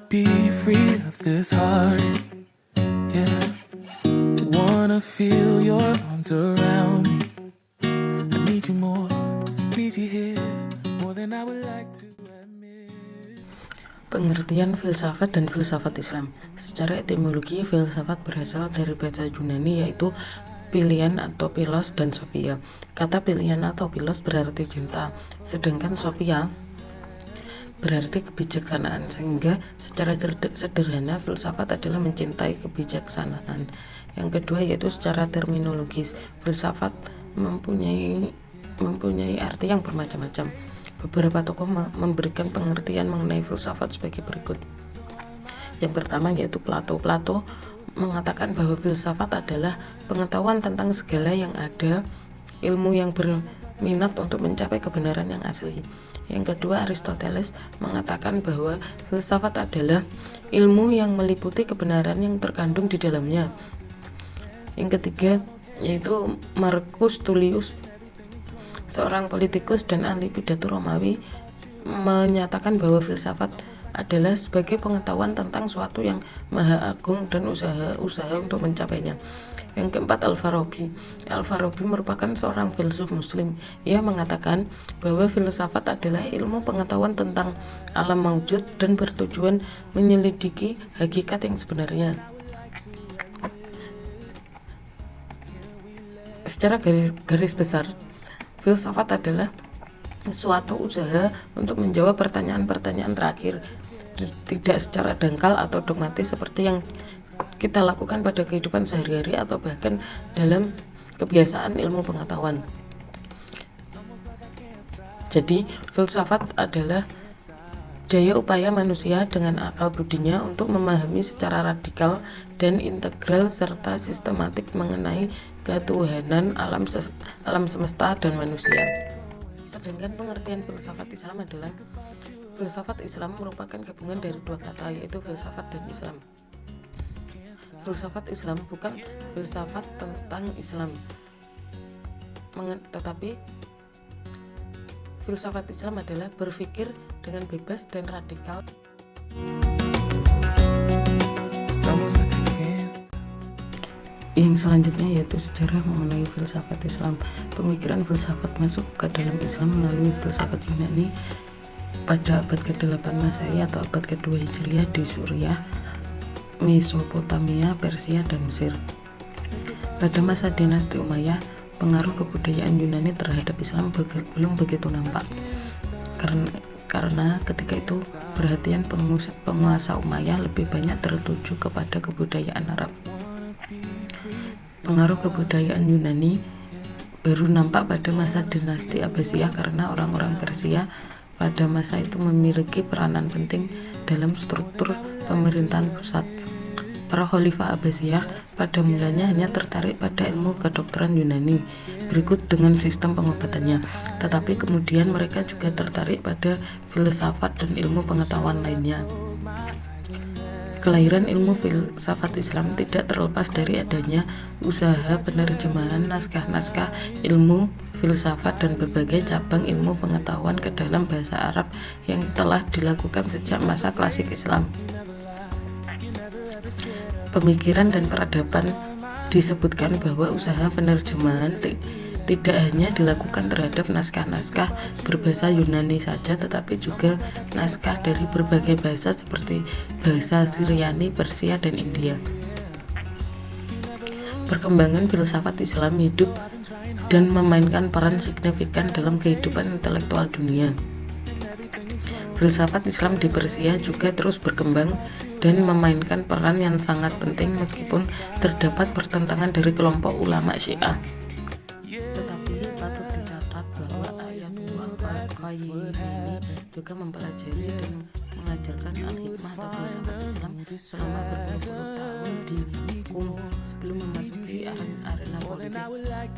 be free of this heart, yeah. Wanna feel your arms around me. I need you more, need you here, more than I would like to admit. Pengertian filsafat dan filsafat Islam. Secara etimologi, filsafat berasal dari bahasa Yunani yaitu pilihan atau philos dan sophia. Kata pilihan atau philos berarti cinta, sedangkan sophia berarti kebijaksanaan, sehingga secara sederhana filsafat adalah mencintai kebijaksanaan. Yang kedua yaitu secara terminologis, filsafat mempunyai arti yang bermacam-macam. Beberapa tokoh memberikan pengertian mengenai filsafat sebagai berikut. Yang pertama yaitu Plato. Plato mengatakan bahwa filsafat adalah pengetahuan tentang segala yang ada, ilmu yang berminat untuk mencapai kebenaran yang asli. Yang kedua, Aristoteles mengatakan bahwa filsafat adalah ilmu yang meliputi kebenaran yang terkandung di dalamnya. Yang ketiga yaitu Marcus Tullius, seorang politikus dan ahli pidato Romawi, menyatakan bahwa filsafat adalah sebagai pengetahuan tentang suatu yang maha agung dan usaha untuk mencapainya. Yang keempat, Al-Farabi. Al-Farabi merupakan seorang filsuf muslim. Ia mengatakan bahwa filsafat adalah ilmu pengetahuan tentang alam maujud dan bertujuan menyelidiki hakikat yang sebenarnya. Secara garis besar, filsafat adalah suatu usaha untuk menjawab pertanyaan-pertanyaan terakhir, tidak secara dangkal atau dogmatis seperti yang kita lakukan pada kehidupan sehari-hari atau bahkan dalam kebiasaan ilmu pengetahuan. Jadi, filsafat adalah daya upaya manusia dengan akal budinya untuk memahami secara radikal dan integral serta sistematik mengenai ketuhanan alam semesta dan manusia. Sedangkan pengertian filsafat Islam adalah filsafat Islam merupakan gabungan dari dua kata, yaitu filsafat dan Islam. Filsafat Islam bukan filsafat tentang Islam, tetapi filsafat Islam adalah berpikir dengan bebas dan radikal. Yang selanjutnya yaitu sejarah mengenai filsafat Islam. Pemikiran filsafat masuk ke dalam Islam melalui filsafat Yunani pada abad ke-8 Masehi atau abad ke-2 Hijriah di Suriah, Mesopotamia, Persia, dan Mesir. Pada masa dinasti Umayyah, pengaruh kebudayaan Yunani terhadap Islam belum begitu nampak. Karena ketika itu perhatian penguasa Umayyah lebih banyak tertuju kepada kebudayaan Arab. Pengaruh kebudayaan Yunani baru nampak pada masa dinasti Abbasiyah karena orang-orang Persia pada masa itu memiliki peranan penting dalam struktur pemerintahan pusat. Para khalifah Abbasiyah pada mulanya hanya tertarik pada ilmu kedokteran Yunani berikut dengan sistem pengobatannya, tetapi kemudian mereka juga tertarik pada filsafat dan ilmu pengetahuan lainnya. Kelahiran ilmu filsafat Islam tidak terlepas dari adanya usaha penerjemahan naskah-naskah ilmu filsafat dan berbagai cabang ilmu pengetahuan ke dalam bahasa Arab yang telah dilakukan sejak masa klasik Islam. Pemikiran dan peradaban disebutkan bahwa usaha penerjemahan tidak hanya dilakukan terhadap naskah-naskah berbahasa Yunani saja, tetapi juga naskah dari berbagai bahasa seperti bahasa Syriani, Persia, dan India. Perkembangan filsafat Islam hidup dan memainkan peran signifikan dalam kehidupan intelektual dunia. Filsafat Islam di Persia juga terus berkembang dan memainkan peran yang sangat penting meskipun terdapat pertentangan dari kelompok ulama Syiah. Juga mempelajari dan mengajarkan al-hikmah atau filsafat Islam selama berpuluh-puluh tahun di Qum sebelum memasuki arena politik,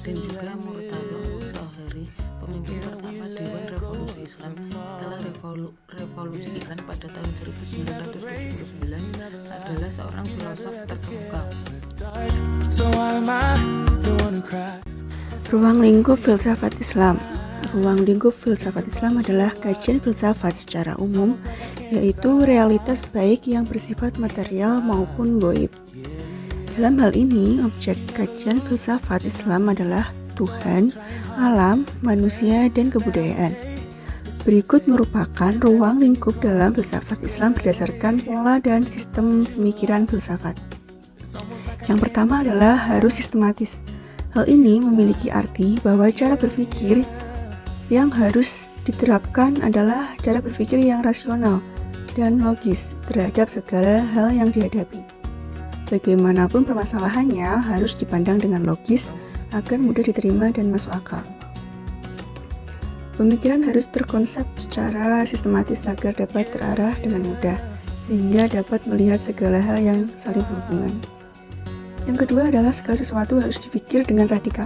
dan juga Murtado Mutahari, pemimpin pertama Dewan Revolusi Islam setelah revolusi Iran pada tahun 1979, adalah seorang filosof terkemuka. Ruang lingkup filsafat Islam. Ruang lingkup filsafat Islam adalah kajian filsafat secara umum yaitu realitas baik yang bersifat material maupun gaib. Dalam hal ini, objek kajian filsafat Islam adalah Tuhan, alam, manusia, dan kebudayaan. Berikut merupakan ruang lingkup dalam filsafat Islam berdasarkan pola dan sistem pemikiran filsafat. Yang pertama adalah harus sistematis. Hal ini memiliki arti bahwa cara berpikir yang harus diterapkan adalah cara berpikir yang rasional dan logis terhadap segala hal yang dihadapi. Bagaimanapun permasalahannya harus dipandang dengan logis agar mudah diterima dan masuk akal. Pemikiran harus terkonsep secara sistematis agar dapat terarah dengan mudah, sehingga dapat melihat segala hal yang saling berhubungan. Yang kedua adalah segala sesuatu harus dipikir dengan radikal.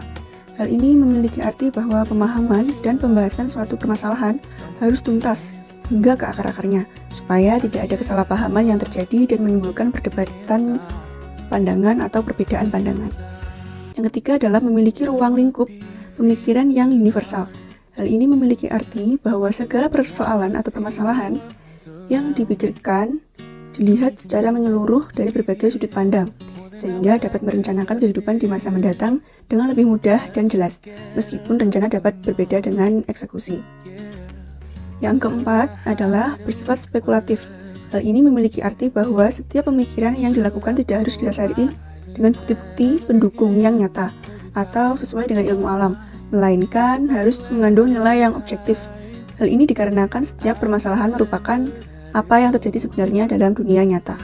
Hal ini memiliki arti bahwa pemahaman dan pembahasan suatu permasalahan harus tuntas hingga ke akar-akarnya, supaya tidak ada kesalahpahaman yang terjadi dan menimbulkan perdebatan pandangan atau perbedaan pandangan. Yang ketiga adalah memiliki ruang lingkup pemikiran yang universal. Hal ini memiliki arti bahwa segala persoalan atau permasalahan yang dipikirkan dilihat secara menyeluruh dari berbagai sudut pandang, sehingga dapat merencanakan kehidupan di masa mendatang dengan lebih mudah dan jelas, meskipun rencana dapat berbeda dengan eksekusi. Yang keempat adalah bersifat spekulatif. Hal ini memiliki arti bahwa setiap pemikiran yang dilakukan tidak harus didasari dengan bukti-bukti pendukung yang nyata atau sesuai dengan ilmu alam, melainkan harus mengandung nilai yang objektif. Hal ini dikarenakan setiap permasalahan merupakan apa yang terjadi sebenarnya dalam dunia nyata.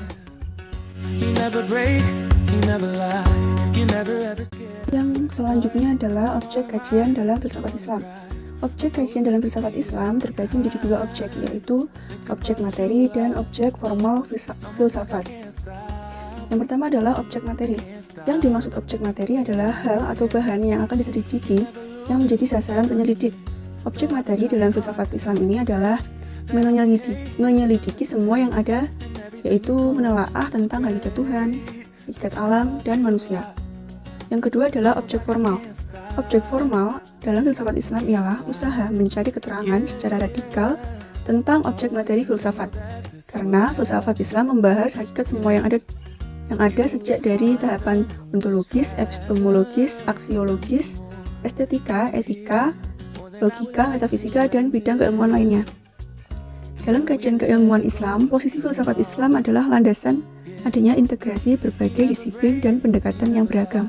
Yang selanjutnya adalah objek kajian dalam filsafat Islam. Objek kajian dalam filsafat Islam terbagi menjadi dua objek, yaitu objek materi dan objek formal filsafat. Yang pertama adalah objek materi. Yang dimaksud objek materi adalah hal atau bahan yang akan diselidiki yang menjadi sasaran penyelidik. Objek materi dalam filsafat Islam ini adalah menyelidiki semua yang ada, yaitu menelaah tentang hakikat Tuhan, hakikat alam, dan manusia. Yang kedua adalah objek formal. Objek formal dalam filsafat Islam ialah usaha mencari keterangan secara radikal tentang objek materi filsafat. Karena filsafat Islam membahas hakikat semua yang ada sejak dari tahapan ontologis, epistemologis, aksiologis, estetika, etika, logika, metafisika, dan bidang keilmuan lainnya. Dalam kajian keilmuan Islam, posisi filsafat Islam adalah landasan adanya integrasi berbagai disiplin dan pendekatan yang beragam,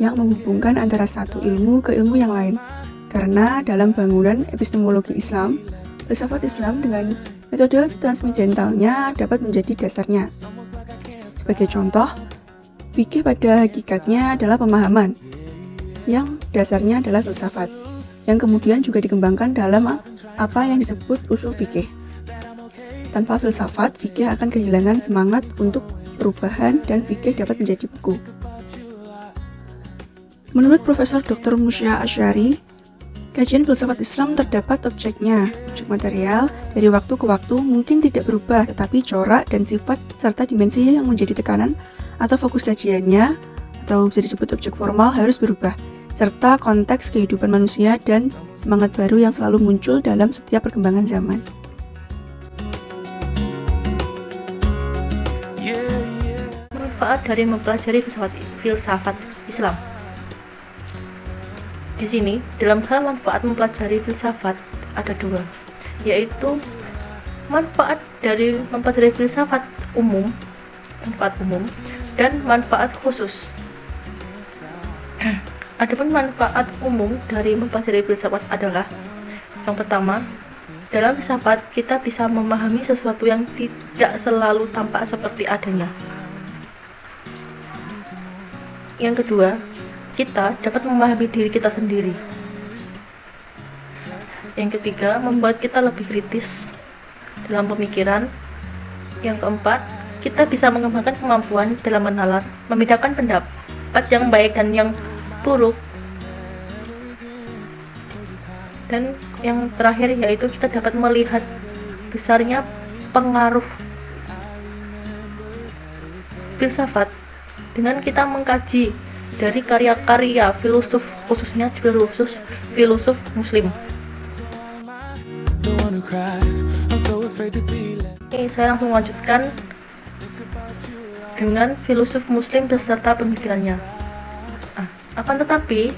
yang menghubungkan antara satu ilmu ke ilmu yang lain. Karena dalam bangunan epistemologi Islam, filsafat Islam dengan metode transcendentalnya dapat menjadi dasarnya. Sebagai contoh, fikih pada hakikatnya adalah pemahaman, yang dasarnya adalah filsafat, yang kemudian juga dikembangkan dalam apa yang disebut usul fikih. Tanpa filsafat, fikih akan kehilangan semangat untuk perubahan dan fikih dapat menjadi beku. Menurut Profesor Dr. Musya Asy'ari, kajian filsafat Islam terdapat objeknya. Objek material dari waktu ke waktu mungkin tidak berubah, tetapi corak dan sifat serta dimensi yang menjadi tekanan atau fokus kajiannya, atau bisa disebut objek formal, harus berubah, serta konteks kehidupan manusia dan semangat baru yang selalu muncul dalam setiap perkembangan zaman. Manfaat dari mempelajari filsafat Islam. Di sini, dalam hal manfaat mempelajari filsafat ada dua, yaitu manfaat dari mempelajari filsafat umum, manfaat umum, dan manfaat khusus. Adapun manfaat umum dari mempelajari filsafat adalah, yang pertama, dalam filsafat kita bisa memahami sesuatu yang tidak selalu tampak seperti adanya. Yang kedua, kita dapat memahami diri kita sendiri. Yang ketiga, membuat kita lebih kritis dalam pemikiran. Yang keempat, kita bisa mengembangkan kemampuan dalam menalar, membedakan pendapat yang baik dan yang buruk. Dan yang terakhir yaitu kita dapat melihat besarnya pengaruh filsafat dengan kita mengkaji dari karya-karya filosof, khususnya filosof Muslim. The one who cries. I'm so afraid to be left. Oke, saya langsung lanjutkan dengan filosof muslim beserta pemikirannya. Akan tetapi,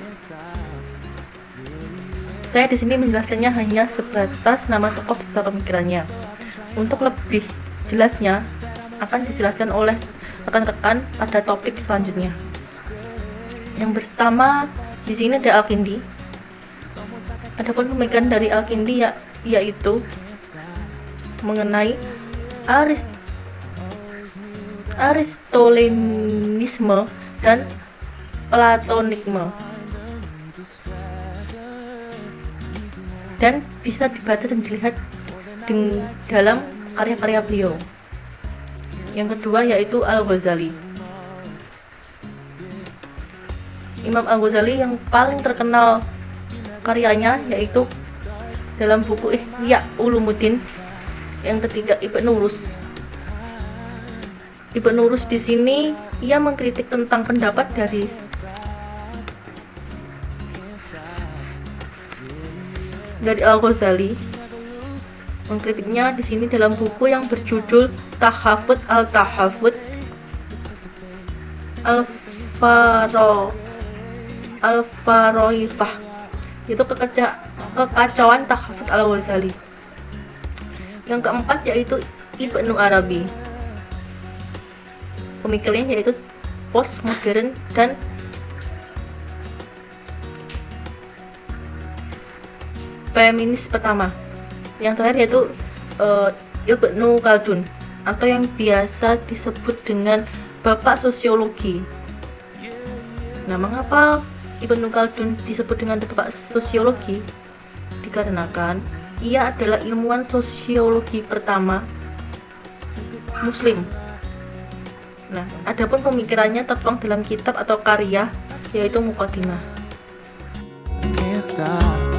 saya di sini menjelaskannya hanya sebatas nama tokoh beserta pemikirannya. Untuk lebih jelasnya akan dijelaskan oleh rekan-rekan pada topik selanjutnya. Yang pertama di sini ada Al-Kindi. Adapun pemikiran dari Al-Kindi yaitu mengenai Aristotelisme dan Platonisme, dan bisa dibaca dan dilihat dalam karya-karya beliau. Yang kedua yaitu Al-Ghazali. Imam Al-Ghazali yang paling terkenal karyanya yaitu dalam buku Ihya Ulumuddin. Yang ketiga Ibnu Rus. Ibnu Rus di sini ia mengkritik tentang pendapat dari Al-Ghazali. Mengkritiknya di sini dalam buku yang berjudul Tahafut Al-Tahafut Al-Faroifah, itu kekacauan Tahafut Al-Ghazali. Yang keempat yaitu Ibnu Arabi. Pemikirannya yaitu postmodern dan feminis pertama. Yang terakhir yaitu Ibnu Khaldun, atau yang biasa disebut dengan Bapak Sosiologi. Nah, mengapa Ibnu Khaldun disebut dengan Bapak Sosiologi? Dikarenakan ia adalah ilmuwan sosiologi pertama Muslim. Nah, adapun pemikirannya tertuang dalam kitab atau karya yaitu Muqaddimah. Can't stop.